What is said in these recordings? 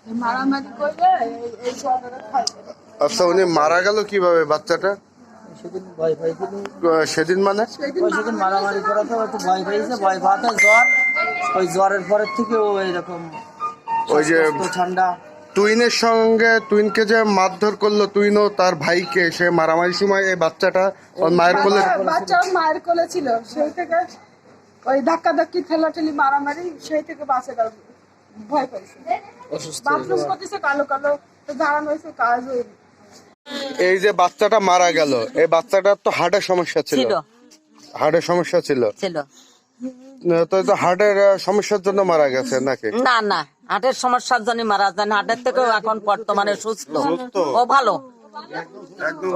মারামারি করলে এই সরকারে খাই। আচ্ছা, উনি মারা গেল কিভাবে বাচ্চাটা? সেদিন ভয় পাইছিল। সেদিন মানে সেদিন মারামারি করাতে একটু ভয় পাইছে, ভয় পাওয়াতে জ্বর, ওই জ্বরের পরের থেকে ও এরকম ওই যে ঠান্ডা। তুইনের সঙ্গে তুইনকে যে মারধর করলো, তুইনও তার ভাইকে, সে মারামারির সময় এই বাচ্চাটা ওর মায়ের কোলে, বাচ্চা মায়ের কোলে ছিল, সেই থেকে ওই ধাক্কা ধাক্কি ঠেলাঠেলি মারামারি, সেই থেকে বাঁচে গেল, ভয় পাইছে। বাথরুম করতেছে কালো কালো, দাঁড়ানো হয়েছে কাজ হয়নি। এই যে বাচ্চাটা মারা গেল, এই বাচ্চাটার তো হার্টের সমস্যা ছিল, হার্টের সমস্যা ছিল। তো হার্টের সমস্যার জন্য মারা গেছে নাকি? না না, হার্টের সমস্যার জন্য মারা যায় না, হার্টের থেকেও এখন বর্তমানে সুস্থ, ও ভালো,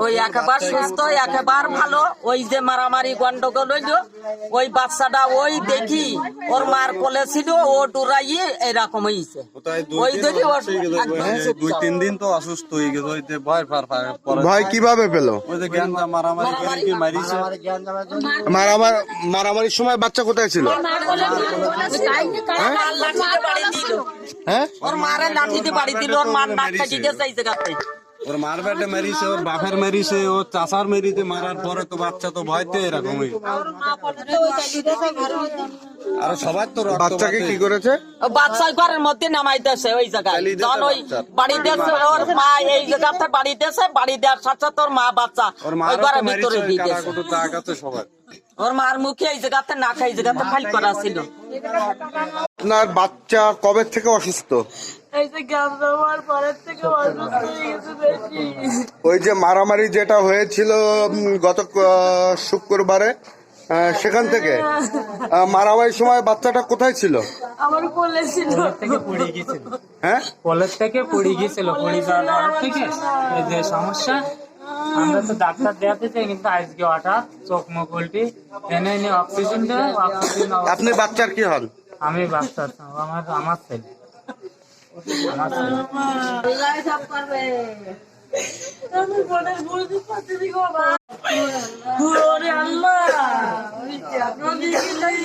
ওই একেবারে সুস্থ, একেবারে ভালো। ওই যে মারামারি গন্ডগোল হইল, ওই বাচ্চাটা ওই দেখি ওর মার কোলে ছিল, ও ডুরাই এরকম হয়েছে। ওই দেখি ওর 2-3 দিন তো অসুস্থ হয়ে গেছে, ওই যে ভয় কিভাবে পেলো? ওই যে জ্ঞান মারামারি করে কি মারিছে। মারামারির সময় বাচ্চা কোথায় ছিল? হ্যাঁ, ওর মারে লাঠিতে বাড়ি দিল, ওর মার নাক কাটিতে চাইছে গাতে। ওর মার বেটে মেরিছে, ওর বাপের মেরিছে, ওর চাচার মেরিতে, মারার পরে তো বাচ্চা তো ভয়তে এরকমই। আর সবার তো বাচ্চাকে কি করেছে? বাচ্চা ঘরের মধ্যে নামাইতেছে ওই জায়গায়, যখন ওই বাড়িতে ওর মা এই জায়গাতে বাড়িতেছে, বাড়ি দেওয়ার সাথে সাথে ওর মা বাচ্চা ওই ঘরের ভিতরে দিতেছে। ওর মার মুখে এই জায়গাতে না খাই জায়গাতে ফাইল করা ছিল। আপনার বাচ্চা কবে থেকে অসুস্থ? এই যে জ্ঞান দেওয়ার পরের থেকে অসুস্থ হয়ে গেছে বেশি। ওই যে মারামারি যেটা হয়েছিল গত শুক্রবারে, সেখান থেকে মারামারির সময় বাচ্চাটা কোথায় ছিল? আমার কোলে ছিল। থেকে পড়ে গিয়েছিল, হ্যাঁ, কলেজ থেকে পড়ে গিয়েছিল, পড়ে যাওয়ার পর থেকে এই যে সমস্যা, আমরা তো ডাক্তার দেখাতে চাই, কিন্তু আজকে হঠাৎ চোখ মুখ উল্টি এনে এনে অক্সিজেন দেয়, অক্সিজেন। আপনি বাচ্চার কি হন? আমি বাচ্চা, আমার ছেলে, আমার ছেলে। আমি বোনের বুঝতে পারছি গো মা। ওরে আল্লাহ, নদী কিলাই।